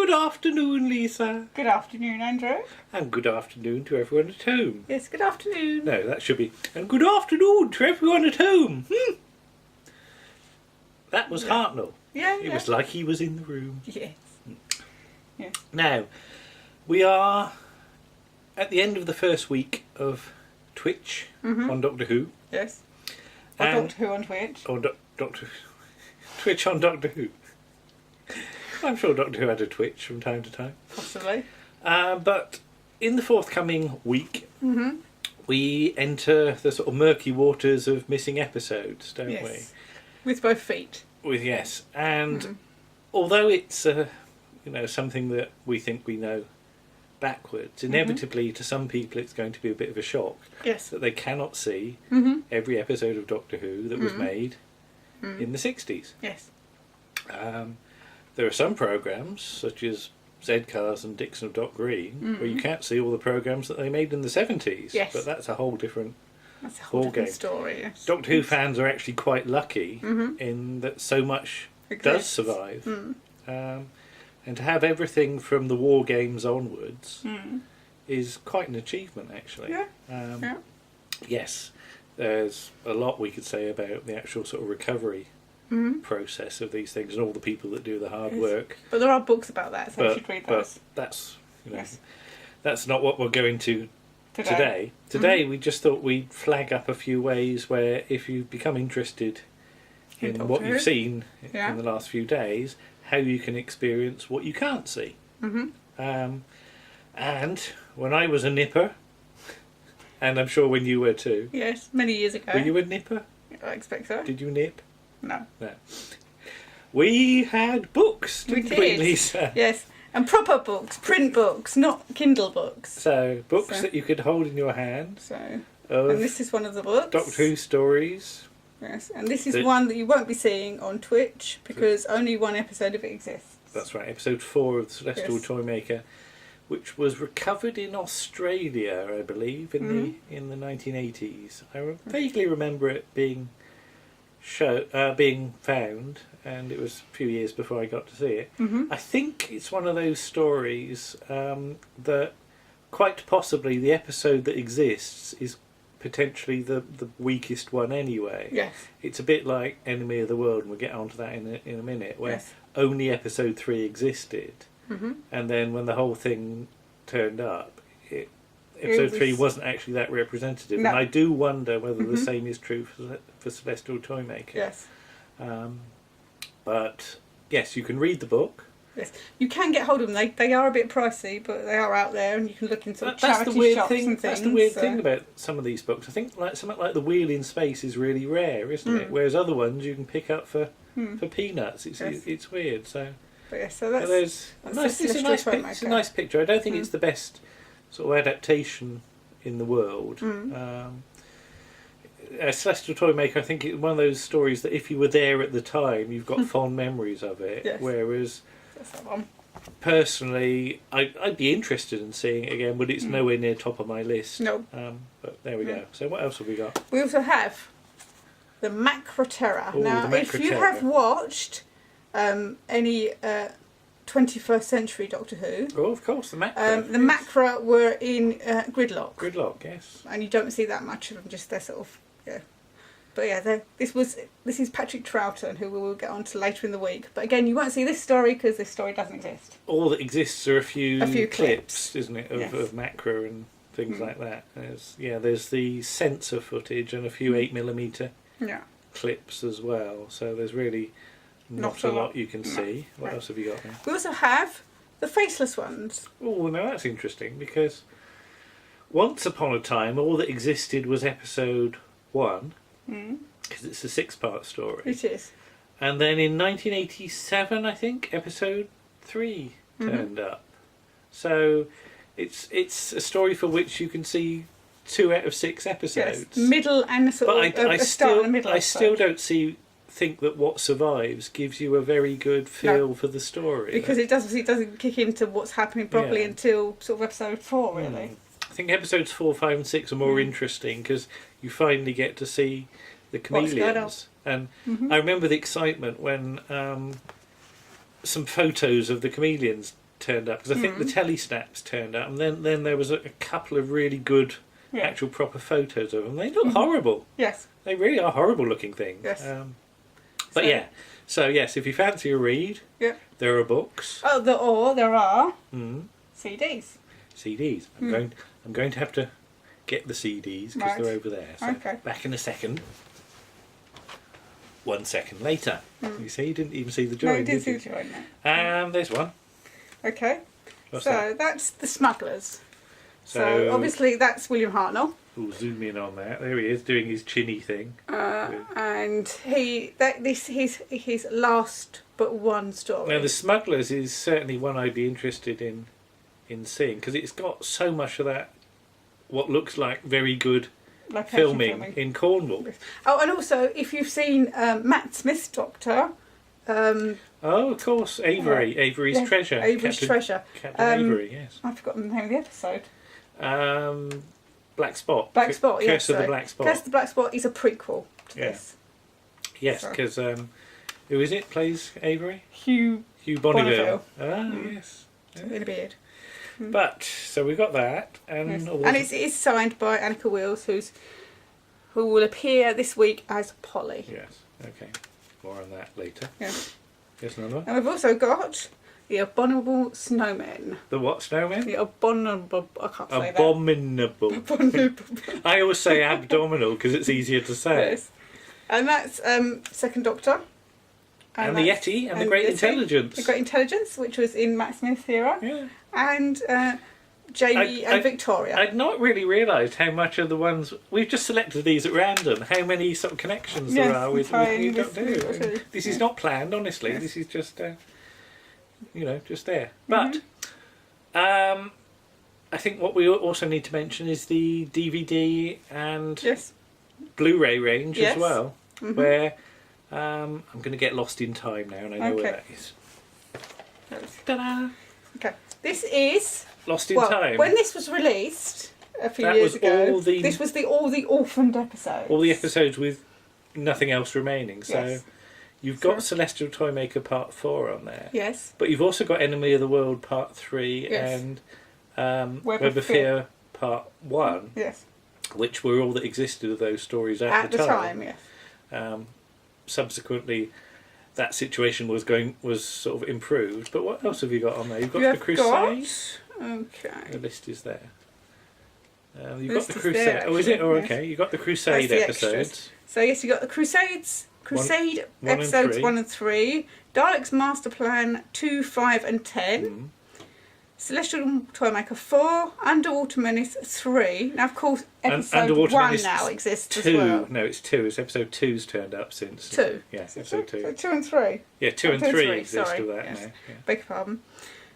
Good afternoon, Lisa. Good afternoon, Andrew. And good afternoon to everyone at home. Yes, good afternoon. No, that should be, and good afternoon to everyone at home. That was Hartnell. Yeah, It was like he was in the room. Yes. Yeah. Now, we are at the end of the first week of Twitch on Doctor Who. Yes. Or And- Doctor Who on Twitch. Or Doctor Twitch on Doctor Who. I'm sure Doctor Who had a Twitch from time to time. Possibly. But in the forthcoming week, we enter the sort of murky waters of missing episodes, don't Yes. With both feet. we? Yes, and although it's something that we think we know backwards, inevitably to some people it's going to be a bit of a shock Yes. that they cannot see every episode of Doctor Who that was made in the 60s. Yes. There are some programmes, such as Z-Cars and Dixon of Dock Green, where you can't see all the programmes that they made in the 70s. Yes. But that's a whole different That's a whole Ball different game. story. Yes. Doctor Who fans are actually quite lucky in that so much does Exists. survive. And to have everything from the War Games onwards is quite an achievement, actually. Yeah. Um, Yes, there's a lot we could say about the actual sort of recovery process of these things and all the people that do the hard Yes. work. But there are books about that, so you should read those. But that's Yes. that's not what we're going to today. Today we just thought we'd flag up a few ways where if you become interested in Doctor what Who. you've seen Yeah. in the last few days, how you can experience what you can't see. And when I was a nipper, and I'm sure when you were too, Yes, many years ago. were you a nipper? I expect so. Did you nip? No. No. We had books, We didn't we, did. Lisa? Yes. And proper books, print books, not Kindle books. So, books So- that you could hold in your hand So, and of this is one of the books. Doctor Who stories. Yes, and this is The- one that you won't be seeing on Twitch because only one episode of it exists. That's right, episode 4 of the Celestial Yes. Toymaker, which was recovered in Australia, I believe, in the 1980s. I vaguely remember it being being found, and it was a few years before I got to see it. I think it's one of those stories that quite possibly the episode that exists is potentially the weakest one anyway. Yes. It's a bit like Enemy of the World, and we'll get onto that in a minute, where Yes. only episode 3 existed, and then when the whole thing turned up, episode was- 3 wasn't actually that representative. No. And I do wonder whether the same is true for Celestial Toymaker. Yes. But yes, you can read the book. Yes. You can get hold of them. They are a bit pricey, but they are out there, and you can look in sort of That's charity the weird shops thing. and things. That's the weird so- thing about some of these books. I think like something like The Wheel in Space is really rare, isn't it? Whereas other ones you can pick up for peanuts. It's Yes. it's weird. So But yeah, so but that's there's that's nice, the it's a Celestial nice Toymaker. it's a nice picture. I don't think it's the best sort of adaptation in the world. Celestial Toymaker, I think it's one of those stories that if you were there at the time, you've got fond memories of it. Yes. Whereas that's that one. personally, I'd be interested in seeing it again, but it's nowhere near top of my list. No. But there we go. So what else have we got? We also have the Macroterra. Ooh, Now, the if you Macroterra. have watched any 21st century Doctor Who, Oh, of course, the macro. the Macra were in Gridlock. Gridlock, yes. And you don't see that much of them, just they're sort of, yeah. But yeah, this is Patrick Troughton, who we will get on to later in the week. But again, you won't see this story because this story doesn't exist. All that exists are a few clips. isn't it, of, Yes. of macro and things like that. There's the sensor footage and a few 8mm Yeah. clips as well. So there's really not a lot you can see. What No. else have you got there? We also have the faceless ones. Oh, now that's interesting because once upon a time, all that existed was episode 1 because it's a 6-part story. It is. And then in 1987, I think, episode 3 turned up. So it's a story for which you can see 2 out of 6 episodes. Yes. Middle and a sort But of a start and a middle I episode. still don't think that what survives gives you a very good feel for the story. Because it doesn't kick into what's happening properly Yeah. until sort of episode 4, really. I think episodes 4, 5 and 6 are more interesting because you finally get to see the What's going on. chameleons. And I remember the excitement when some photos of the chameleons turned up, because I think the telesnaps turned up, and then there was a couple of really good actual proper photos of them. They look horrible. Yes. They really are horrible looking things. Yes. But so yes, if you fancy a read, there are books. Oh, there are CDs. CDs. I'm going to have to get the CDs because they're over there. So back in a second. 1 second later. You see, you didn't even see the join. No, you didn't see the join. No. There's one. Okay. What's so that's the Smugglers. So obviously that's William Hartnell. We'll zoom in on that. There he is doing his chinny thing. And this his last but one story. Now the Smugglers is certainly one I'd be interested in seeing, because it's got so much of that what looks like very good filming in Cornwall. Oh, and also if you've seen Matt Smith's Doctor. Oh, of course, Avery's Treasure. Avery's Treasure. Captain Avery, yes. I've forgotten the name of the episode. Black Spot. Black Spot, yes. Curse of the Black Spot. Curse of the Black Spot is a prequel to this. Yes, because who is it plays Avery? Hugh Bonneville. Yes. In a beard. But, so we've got that. And it is signed by Annika Wills, who will appear this week as Polly. Yes, okay. More on that later. Yeah. Here's another one. And we've also got the Abominable Snowmen. The what snowmen? The Abominable... I can't say Abominable. I always say abdominal because it's easier to say. Yes. And that's Second Doctor. And the Yeti and the Great Intelligence. The Great Intelligence, which was in Matt Smith's era. Yeah. And Jamie and Victoria. I'd not really realised how much of the ones... We've just selected these at random, how many sort of connections there are with New Doctor Who. This is not planned, honestly. Yes. This is just, just there. But I think what we also need to mention is the DVD and Blu-ray range as well, where I'm going to get lost in time now, and I know where that is. Ta-da! Okay. This is... Lost in Time. When this was released a few years ago, this was all the orphaned episodes. All the episodes with nothing else remaining. So you've got Celestial Toymaker Part 4 on there. Yes. But you've also got Enemy of the World Part 3 and Web of Fear Part 1. Yes. Which were all that existed of those stories at the time. Yes. Subsequently, that situation was sort of improved. But what else have you got on there? You've got the Crusade. Okay. The list is there. You've got the Crusade. Oh, is it? Oh, okay. You've got the Crusade episodes. Extras. So yes, you've got the Crusade episodes 1 and 3. Daleks Master Plan 2, 5 and 10. Celestial Toymaker 4. Underwater Menace 3. Now, of course, episode 1 now exists as well. No, it's 2. It's episode 2's turned up since. 2? Yeah, episode 2. So 2 and 3? Yeah, 2 and 3 exist of that now. Yeah. Beg your pardon.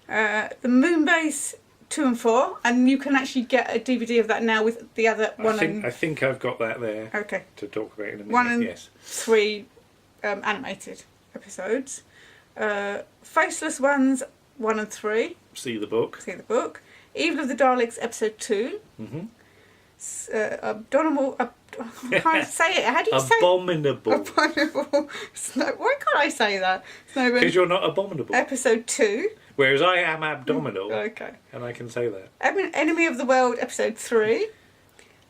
The Moonbase 2 and 4, and you can actually get a DVD of that now with the other one. I think I've got that there. Okay. To talk about in a minute. 1 and 3 animated episodes. Faceless Ones 1 and 3. See the book. Evil of the Daleks episode 2. Abominable. I can't say it. How do you say it? Abominable. Abominable. Why can't I say that? Because you're not abominable. Episode 2. Whereas I am abdominal. Okay. And I can say that. Enemy of the World episode 3.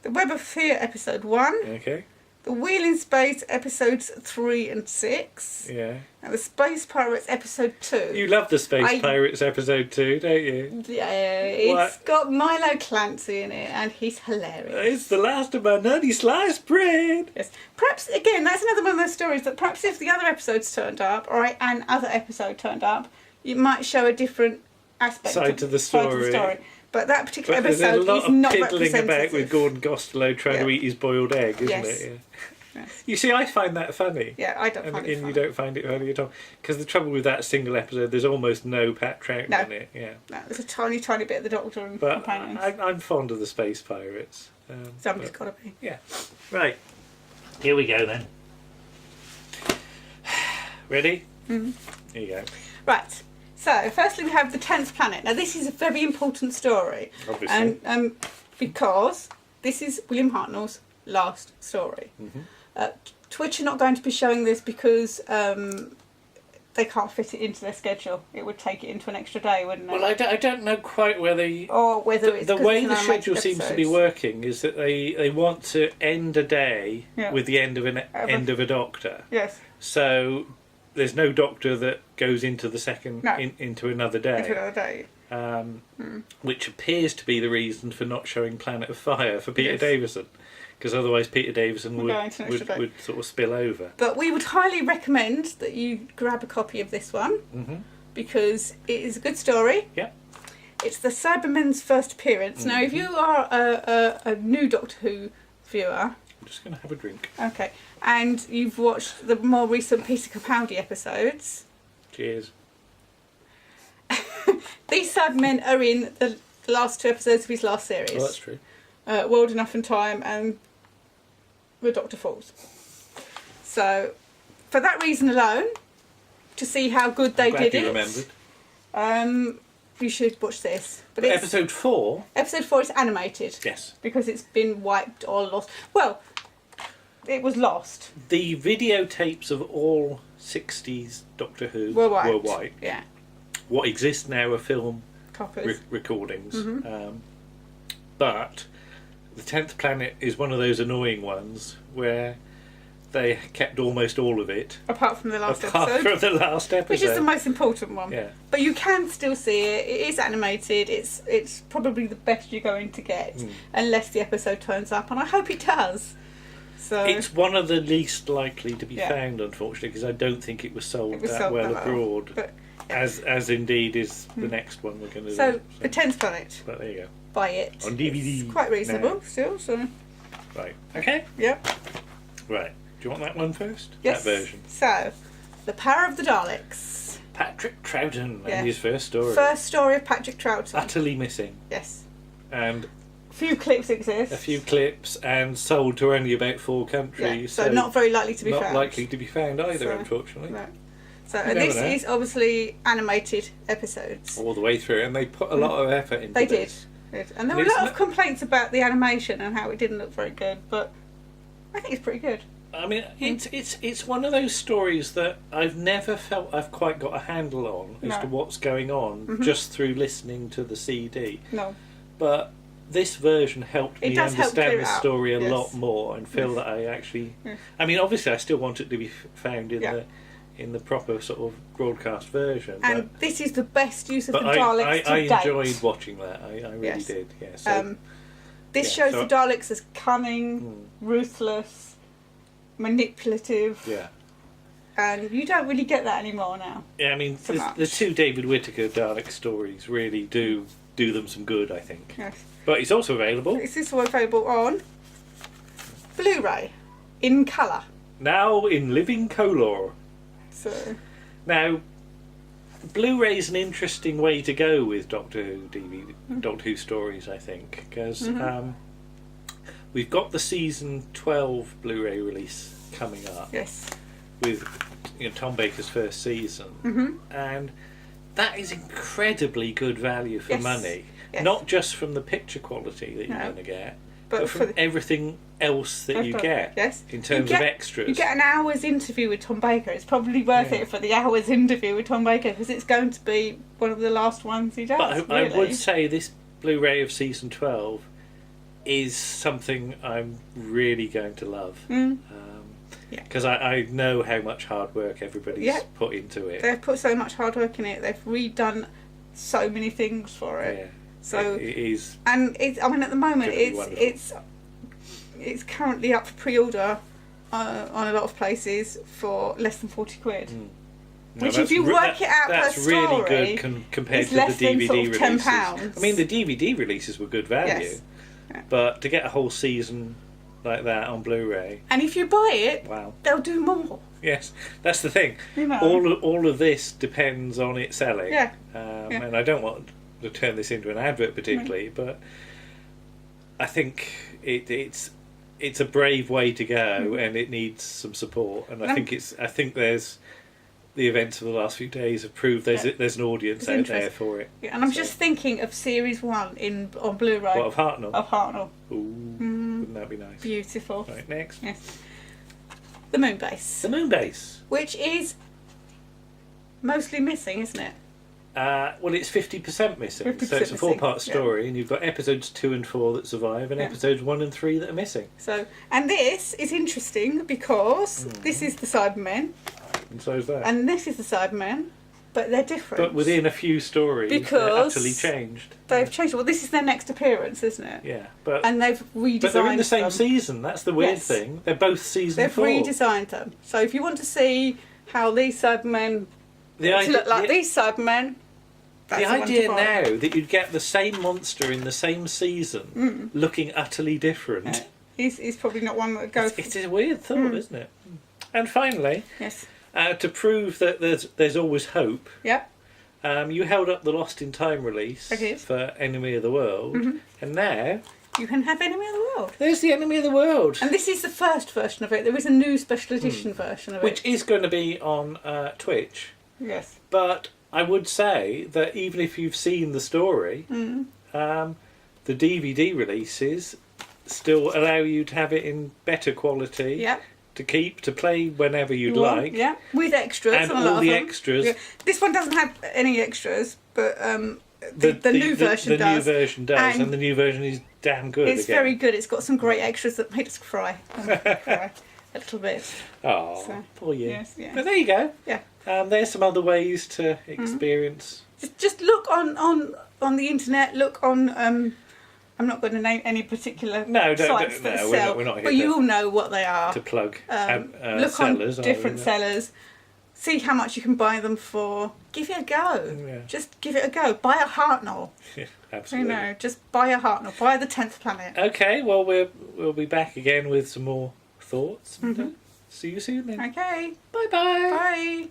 The Web of Fear episode 1. Okay. The Wheel in Space episodes 3 and 6. Yeah. And the Space Pirates episode 2. You love the Space Pirates episode 2, don't you? Yeah, it's got Milo Clancy in it, and he's hilarious. It's the last of my nutty sliced bread. Yes. Perhaps, again, that's another one of those stories that perhaps if the other episodes turned up, or an other episode turned up, it might show a different aspect side to the story. But that particular episode is not representative. There's a lot of piddling about with Gordon Costello trying to eat his boiled egg, isn't it? Yeah. Yes. You see, I find that funny. Yeah, I don't find it funny. And you don't find it funny at all. Because the trouble with that single episode, there's almost no Pat Troughton in it. Yeah. No, there's a tiny, tiny bit of the Doctor and companions. I'm fond of the Space Pirates. Somebody's got to be. Yeah. Right. Here we go then. Ready? Mm-hmm. Here you go. Right. So, firstly we have the 10th planet. Now this is a very important story. Obviously. And because this is William Hartnell's last story. Twitch are not going to be showing this because they can't fit it into their schedule. It would take it into an extra day, wouldn't it? Well, I don't know quite whether... Or whether it's... The way the schedule seems to be working is that they want to end a day with the end of a Doctor. Yes. So there's no Doctor that goes into the second... into another day. Into another day. Which appears to be the reason for not showing Planet of Fire for Peter Davison. Because otherwise Peter Davison would sort of spill over. But we would highly recommend that you grab a copy of this one, because it is a good story. Yeah. It's the Cybermen's first appearance. Now, if you are a new Doctor Who viewer... I'm just going to have a drink. Okay. And you've watched the more recent Peter Capaldi episodes... Cheers. These Cybermen are in the last 2 episodes of his last series. Well, that's true. World Enough and Time and The Doctor Falls. So, for that reason alone, to see how good they did it, you should watch this. But it's, episode 4? Episode 4 is animated. Yes. Because it's been wiped or lost. Well, it was lost. The videotapes of all 60s Doctor Who were wiped. Yeah. What exists now are film recordings. But the 10th Planet is one of those annoying ones where they kept almost all of it. Apart from the last episode. Which is the most important one. Yeah. But you can still see it. It is animated. It's probably the best you're going to get. Unless the episode turns up. And I hope it does. So it's one of the least likely to be found, unfortunately, because I don't think it was sold that well abroad. But, as indeed is the next one we're going to do. So, the 10th Planet. But there you go. Buy it. On DVD. It's quite reasonable still, so... Right. Okay? Yep. Right. Do you want that one first? Yes. That version. So, The Power of the Daleks. Patrick Troughton and his first story. First story of Patrick Troughton. Utterly missing. Yes. And... a few clips exist. A few clips and sold to only about 4 countries. Yeah, so not very likely to be found. Not likely to be found either, unfortunately. No. So, and this is obviously animated episodes. All the way through, and they put a lot of effort into this. They did. And there were a lot of complaints about the animation and how it didn't look very good, but I think it's pretty good. I mean, it's one of those stories that I've never felt I've quite got a handle on as to what's going on just through listening to the CD. No. But this version helped me understand the story a lot more and feel that I actually... I mean, obviously I still want it to be found in the proper sort of broadcast version. And this is the best use of the Daleks to date. I enjoyed watching that. I really did. Yeah. So, this shows the Daleks as cunning, ruthless, manipulative. Yeah. And you don't really get that anymore now. Yeah, I mean, the 2 David Whittaker Dalek stories really do them some good, I think. Yes. But it's also available. It's also available on Blu-ray in colour. Now in living colour. So. Now, Blu-ray is an interesting way to go with Doctor Who DVD, Doctor Who stories, I think, because we've got the season 12 Blu-ray release coming up. Yes. With Tom Baker's first season, and that is incredibly good value for money. Yes. Not just from the picture quality that you're going to get, but from everything else that you get in terms of extras. You get an hour's interview with Tom Baker. It's probably worth it for the hour's interview with Tom Baker because it's going to be one of the last ones he does. But I would say this Blu-ray of season 12 is something I'm really going to love. Because I know how much hard work everybody's put into it. They've put so much hard work in it. They've redone so many things for it. Yeah. So it is. And I mean, at the moment, it's currently up for pre-order on a lot of places for less than £40. No, which, if you work it out per story, really good compared to the DVD releases. £10. I mean, the DVD releases were good value, but to get a whole season like that on Blu-ray, and if you buy it, they'll do more. Yes, that's the thing. You know. All of this depends on it selling. And I don't want to turn this into an advert particularly, but I think it's a brave way to go, and it needs some support. And I think there's the events of the last few days have proved there's an audience out there for it. Yeah, and I'm just thinking of Series 1 on Blu-ray. What, of Hartnell? Of Hartnell. Ooh, wouldn't that be nice? Beautiful. Right, next. Yes. The Moonbase. The Moonbase. Which is mostly missing, isn't it? Well, it's 50% missing. 50% So it's a 4-part missing, story, and you've got episodes 2 and 4 that survive, and episodes 1 and 3 that are missing. So, and this is interesting because this is the Cybermen, And so is that. and this is the Cybermen, but they're different. But within a few stories, they're Because utterly changed. they've changed. Well, this is their next appearance, isn't it? Yeah, but And they've redesigned. but they're in the same them. season. That's the weird Yes. thing. They're both season They've 4. redesigned them. So if you want to see how these Cybermen look like these Cybermen, that's the the one idea to buy. now that you'd get the same monster in the same season looking utterly different. He's probably not one that would go. It's a weird thought, isn't it? And finally, Yes. to prove that there's always hope, Yep. you held up the Lost in Time release I did. for Enemy of the World, and now You can have Enemy of the World. there's the Enemy of the World, And this is the first version of it. There is a new special edition version of which it. is going to be on Twitch. Yes. But I would say that even if you've seen the story, the DVD releases still allow you to have it in better quality Yep. to play whenever you'd You want, like. Yeah. With extras. And on a lot all of the them. extras. Yeah. This one doesn't have any extras, but the new version the does. new version does, And and the new version is damn good. It's again. very good. It's got some great extras that made us cry. Cry a little bit. Oh, So, poor you. yes, yeah. But there you go. Yeah. There's some other ways to experience. Just look on the internet. Look on. I'm not going to name any particular No, sites that no, sell, we're not here but you all know what they are. To plug Look sellers. on different are we? sellers. See how much you can buy them for. Give it a go. Yeah. Just give it a go. Buy a Hartnell. Yeah, You absolutely. know, just buy a Hartnell. Buy the 10th Planet. Okay, well we'll be back again with some more thoughts. And, see you soon then. Okay. Bye bye. Bye.